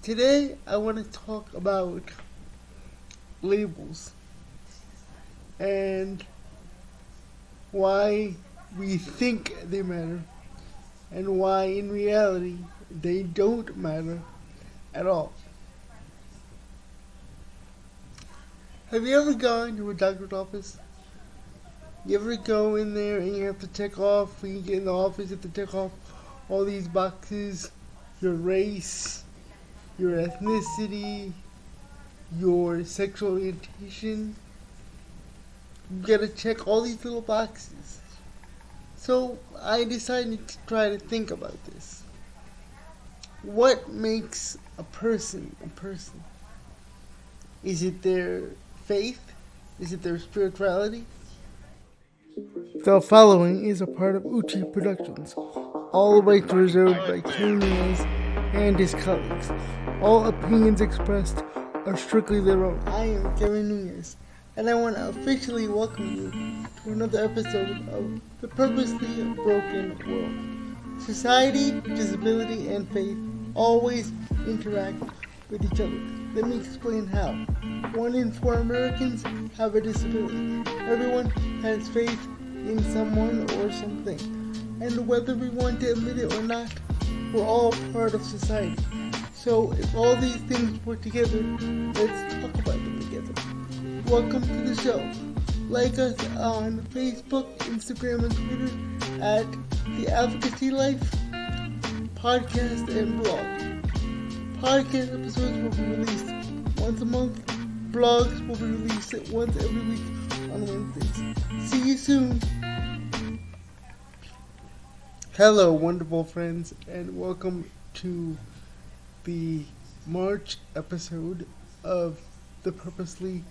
Today, I want to talk about labels and why we think they matter and why in reality they don't matter at all. Have you ever gone to a doctor's office? You ever go in there and you have to check off, when you get in the office, you have to check off all these boxes, your race, your ethnicity, your sexual orientation. You gotta check all these little boxes. So I decided to try to think about this. What makes a person a person? Is it their faith? Is it their spirituality? The following is a part of Uchi Productions. All rights reserved by King Nunez and his colleagues. All opinions expressed are strictly their own. I am Kevin Nunez, and I want to officially welcome you to another episode of The Purposely Broken World. Society, disability, and faith always interact with each other. Let me explain how. 1 in 4 Americans have a disability. Everyone has faith in someone or something. And whether we want to admit it or not, we're all part of society. So if all these things work together, let's talk about them together. Welcome to the show. Like us on Facebook, Instagram, and Twitter at The Advocacy Life, podcast, and blog. Podcast episodes will be released once a month. Blogs will be released once every week on Wednesdays. See you soon. Hello, wonderful friends, and welcome to the March episode of The Purposely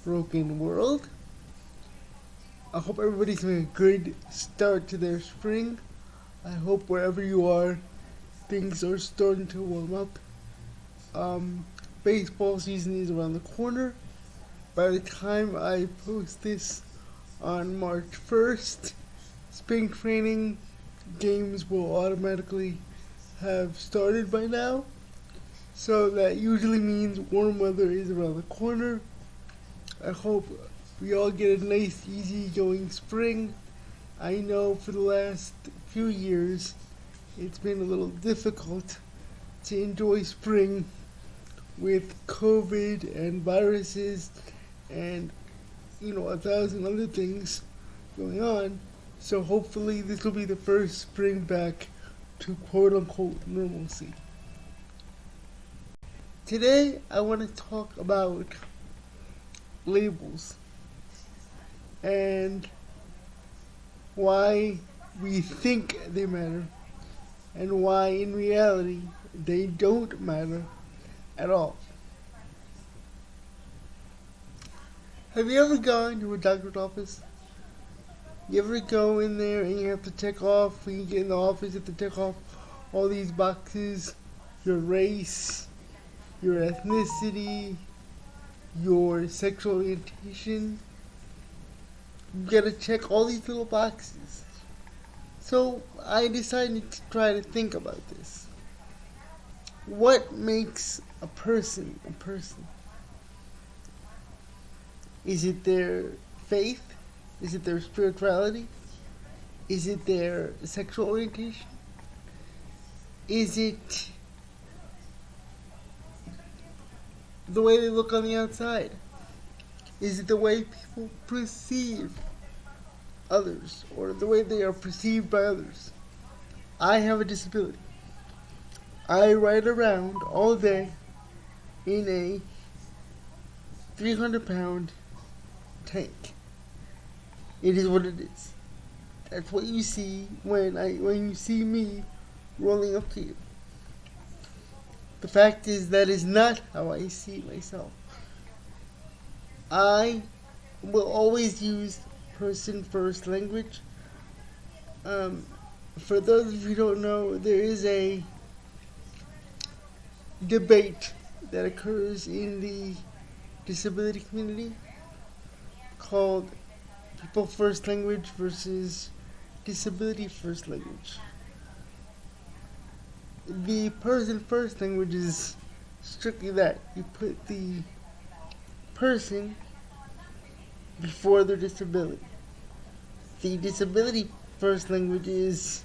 Broken World. I hope everybody's having a good start to their spring. I hope wherever you are, things are starting to warm up. Baseball season is around the corner. By the time I post this on March 1st, spring training games will automatically have started by now. So that usually means warm weather is around the corner. I hope we all get a nice, easy-going spring. I know for the last few years it's been a little difficult to enjoy spring with COVID and viruses and 1,000 other things going on. So hopefully this will be the first spring back to quote-unquote normalcy. Today I want to talk about labels and why we think they matter and why in reality they don't matter at all. Have you ever gone to a doctor's office? You ever go in there and you have to check off, when you get in the office, you have to check off all these boxes, your race, your ethnicity, your sexual orientation. You gotta check all these little boxes. So I decided to try to think about this. What makes a person a person? Is it their faith? Is it their spirituality? Is it their sexual orientation? Is it the way they look on the outside? Is it the way people perceive others or the way they are perceived by others? I have a disability. I ride around all day in a 300-pound tank. It is what it is. That's what you see when you see me rolling up to you. The fact is that is not how I see myself. I will always use person first language. For those of you who don't know, there is a debate that occurs in the disability community called people first language versus disability first language. The person first language is strictly that. You put the person before their disability. The disability first language is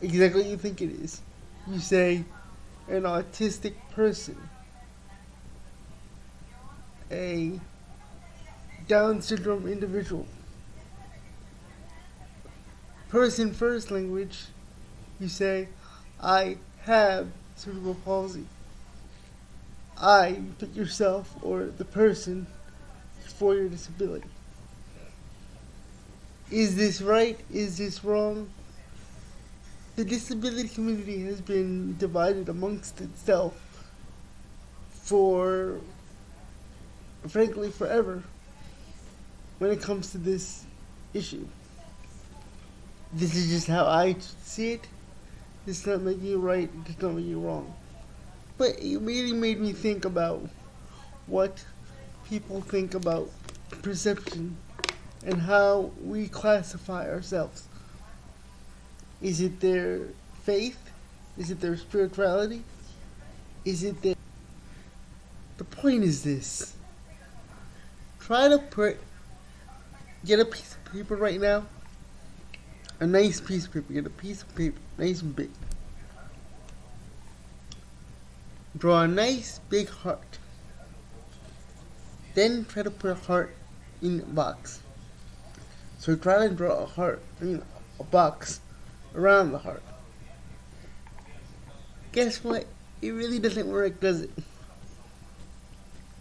exactly what you think it is. You say an autistic person, a Down syndrome individual. Person first language, you say, I have cerebral palsy. You put yourself or the person before your disability. Is this right? Is this wrong? The disability community has been divided amongst itself for, frankly, forever when it comes to this issue. This is just how I see it. It's not making you right, it's not making you wrong. But it really made me think about what people think about perception and how we classify ourselves. Is it their faith? Is it their spirituality? Is it their... The point is this. Try to get a piece of paper right now. A nice piece of paper. Get a piece of paper, nice and big. Draw a nice big heart. Then try to put a heart in a box. So try to draw a box around the heart. Guess what? It really doesn't work, does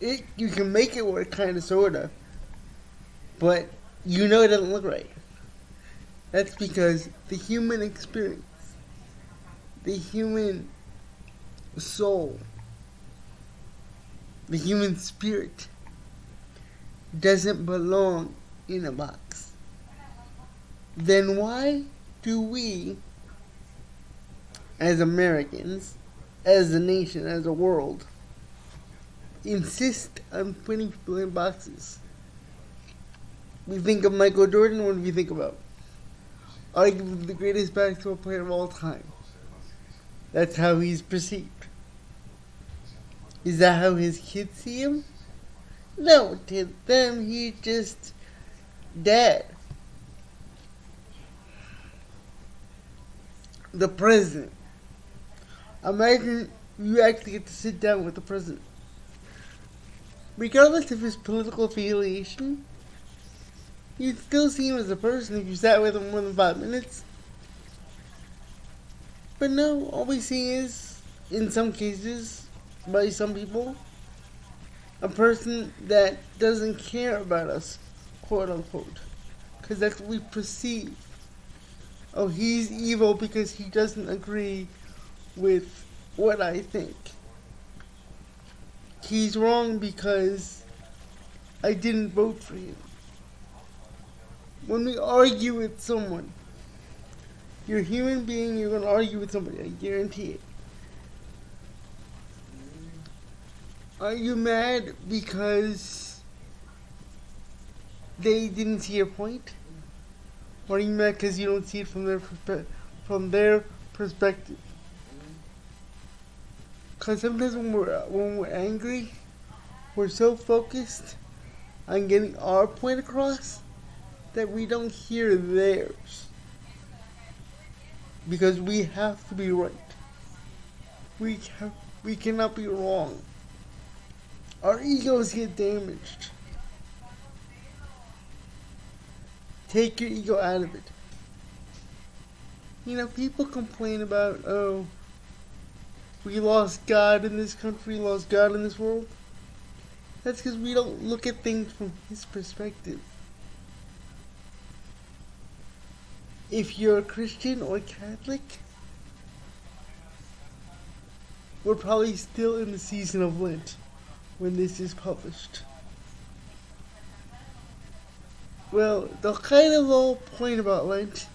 it? You can make it work, kinda, sorta, but you know it doesn't look right. That's because the human experience, the human soul, the human spirit doesn't belong in a box. Then why do we, as Americans, as a nation, as a world, insist on putting people in boxes? We think of Michael Jordan, what do we think about? Arguably the greatest basketball player of all time. That's how he's perceived. Is that how his kids see him? No, to them he's just dad. The president. Imagine you actually get to sit down with the president. Regardless of his political affiliation, you'd still see him as a person if you sat with him more than 5 minutes. But no, all we see is, in some cases, by some people, a person that doesn't care about us, quote unquote. Because that's what we perceive. Oh, he's evil because he doesn't agree with what I think. He's wrong because I didn't vote for him. When we argue with someone, you're a human being, you're going to argue with somebody, I guarantee it. Are you mad because they didn't see your point? Or are you mad because you don't see it from their perspective? Because sometimes when we're angry, we're so focused on getting our point across that we don't hear theirs. Because we have to be right. We cannot be wrong. Our egos get damaged. Take your ego out of it. You know, people complain about, oh, we lost God in this country, lost God in this world. That's because we don't look at things from his perspective. If you're a Christian or Catholic, we're probably still in the season of Lent when this is published. Well, the kind of whole point about Lent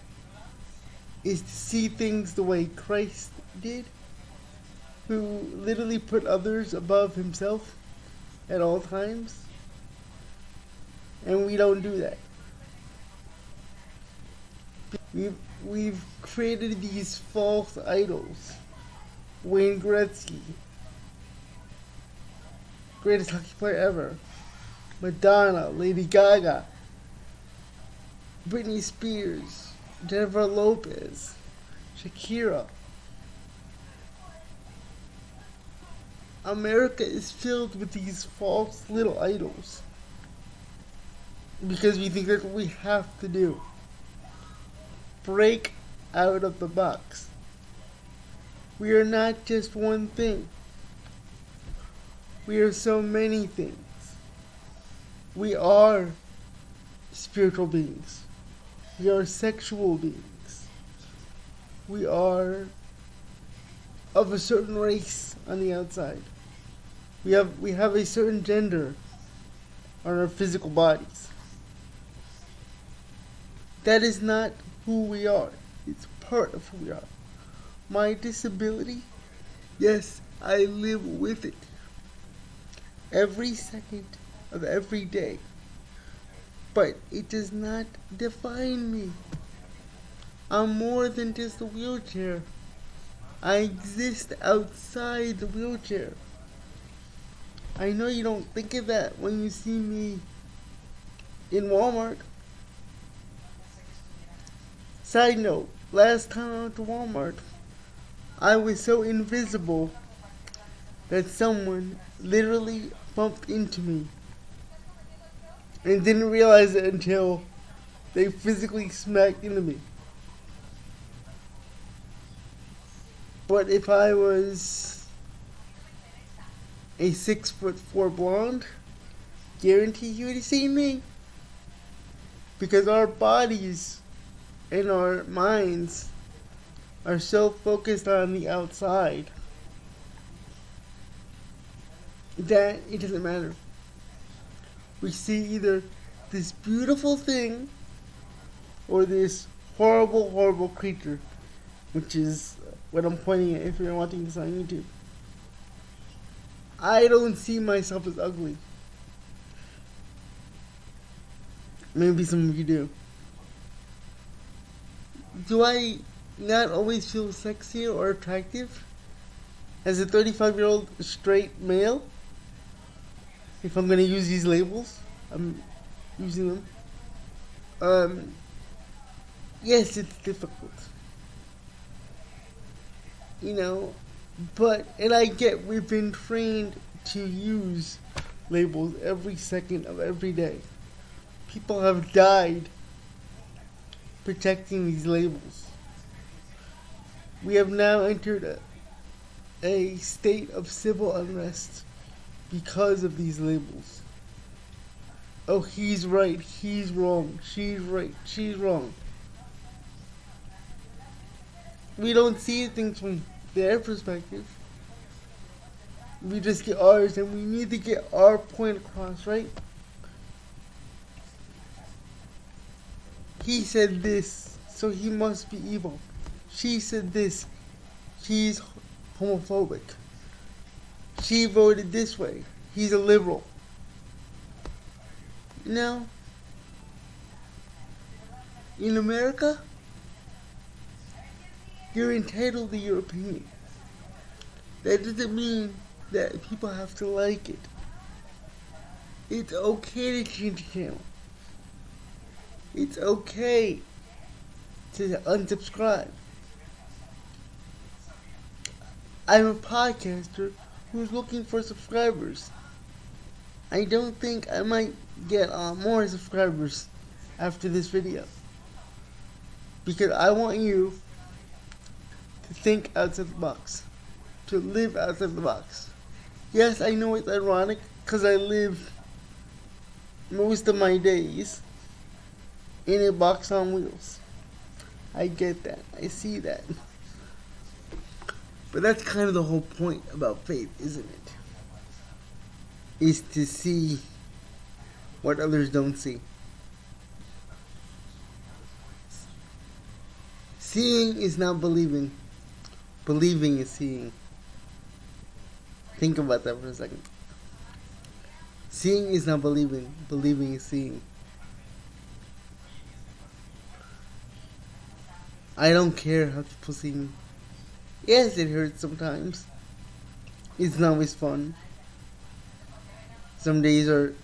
is to see things the way Christ did, who literally put others above himself at all times. And we don't do that. We've created these false idols Wayne Gretzky, greatest hockey player ever. Madonna, Lady Gaga, Britney Spears, Jennifer Lopez, Shakira. America is filled with these false little idols because we think that's what we have to do. Break out of the box. We are not just one thing. We are so many things. We are spiritual beings. We are sexual beings. We are of a certain race on the outside. We have a certain gender on our physical bodies. That is not who we are. It's part of who we are. My disability, yes, I live with it. Every second of every day. But it does not define me. I'm more than just a wheelchair. I exist outside the wheelchair. I know you don't think of that when you see me in Walmart. Side note, last time I went to Walmart, I was so invisible that someone literally bumped into me and didn't realize it until they physically smacked into me. But if I was a 6'4" blonde, guarantee you would have seen me. Because our bodies and our minds are so focused on the outside that it doesn't matter. We see either this beautiful thing or this horrible, horrible creature, which is what I'm pointing at if you're watching this on YouTube. I don't see myself as ugly. Maybe some of you do. Do I not always feel sexy or attractive as a 35-year-old straight male? If I'm going to use these labels, I'm using them. Yes, it's difficult. You know, and I get we've been trained to use labels every second of every day. People have died protecting these labels. We have now entered a state of civil unrest because of these labels. Oh, he's right, he's wrong, she's right, she's wrong. We don't see things from their perspective. We just get ours, and we need to get our point across, right? He said this, so he must be evil. She said this, he's homophobic. She voted this way, he's a liberal. No. In America, you're entitled to your opinion. That doesn't mean that people have to like it. It's okay to change the channel. It's okay to unsubscribe. I'm a podcaster who's looking for subscribers. I don't think I might get more subscribers after this video. Because I want you to think outside the box. To live outside the box. Yes, I know it's ironic because I live most of my days in a box on wheels. I get that. I see that. But that's kind of the whole point about faith, isn't it? Is to see what others don't see. Seeing is not believing. Believing is seeing. Think about that for a second. Seeing is not believing. Believing is seeing. I don't care how people see me. Yes, it hurts sometimes. It's not always fun. Some days are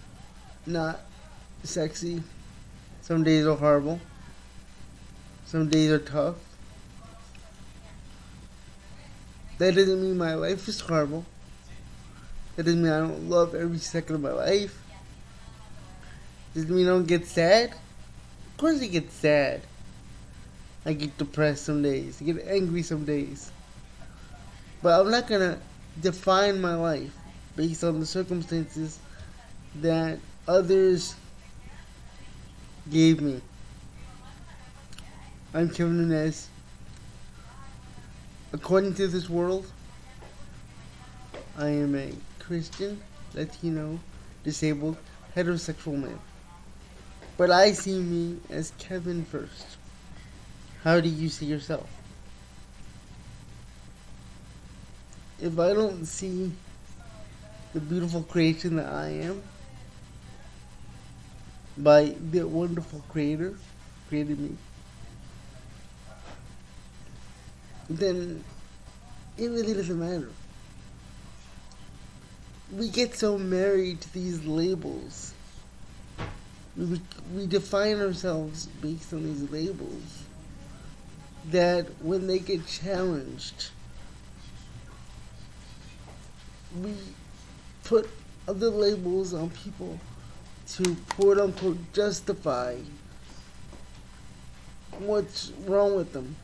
not sexy. Some days are horrible. Some days are tough. That doesn't mean my life is horrible. That doesn't mean I don't love every second of my life. Doesn't mean I don't get sad. Of course I get sad. I get depressed some days. I get angry some days. But I'm not going to define my life based on the circumstances that others gave me. I'm Kevin Nunez. According to this world, I am a Christian, Latino, disabled, heterosexual man. But I see me as Kevin first. How do you see yourself? If I don't see the beautiful creation that I am by the wonderful creator who created me, then it really doesn't matter. We get so married to these labels. We define ourselves based on these labels that when they get challenged, we put other labels on people to quote unquote justify what's wrong with them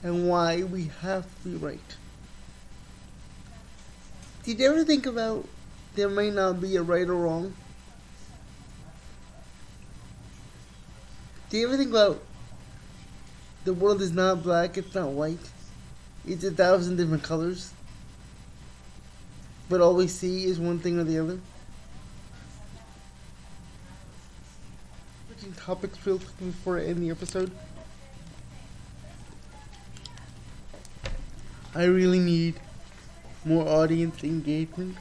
and why we have to be right. Did you ever think about there may not be a right or wrong? Do you ever think about the world is not black, it's not white, it's 1,000 different colors, but all we see is one thing or the other? Switching topics real quick before I end the episode. I really need more audience engagement.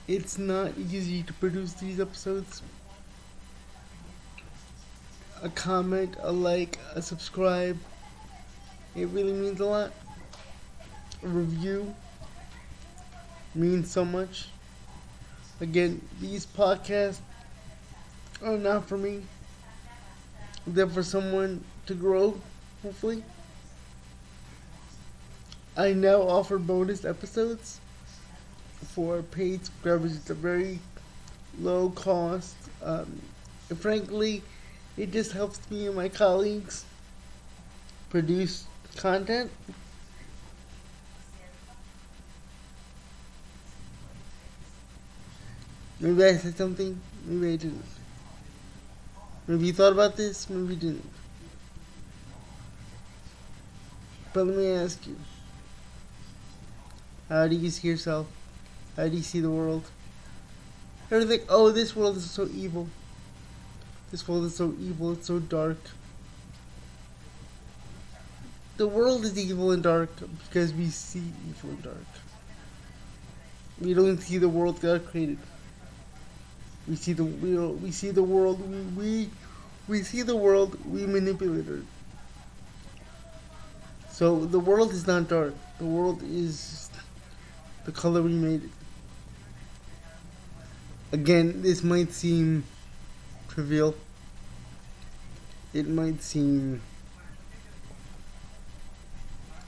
It's not easy to produce these episodes. A comment, a like, a subscribe, it really means a lot. A review means so much. Again, these podcasts are not for me. They're for someone to grow, hopefully. I now offer bonus episodes for paid subscribers. It's a very low cost. Frankly, it just helps me and my colleagues produce content. Maybe I said something, maybe I didn't. Maybe you thought about this, maybe you didn't. But let me ask you, how do you see yourself? How do you see the world? You ever think, oh, this world is so evil. This world is so evil, it's so dark. The world is evil and dark because we see evil and dark. We don't see the world God created. We see the world. We see the world. We see the world. We manipulate it. So the world is not dark. The world is the color we made it. Again, this might seem trivial. It might seem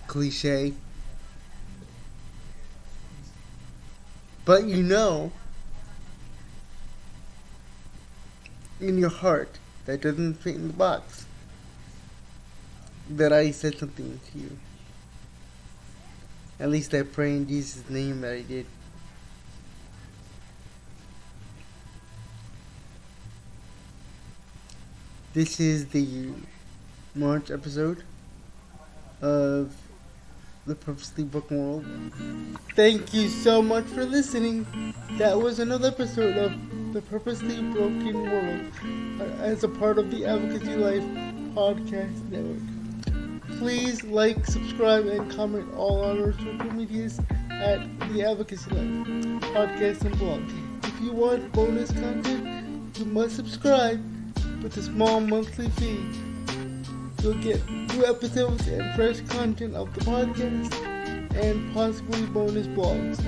cliche. But you know, in your heart, that doesn't fit in the box, that I said something to you. At least I pray in Jesus' name that I did. This is the March episode of the Purposely Broken World. Thank you so much for listening. That was another episode of the Purposely Broken World as a part of the Advocacy Life podcast network. Please like, subscribe, and comment all on our social medias at the Advocacy Life podcast and blog. If you want bonus content, you must subscribe with a small monthly fee. You'll get new episodes and fresh content of the podcast, and possibly bonus blogs.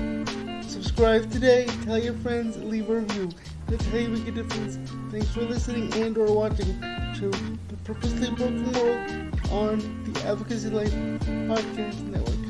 Subscribe today, tell your friends, leave a review. That's how you make a difference. Thanks for listening and or watching to the Purposely Broken World on the Advocacy Life Podcast Network.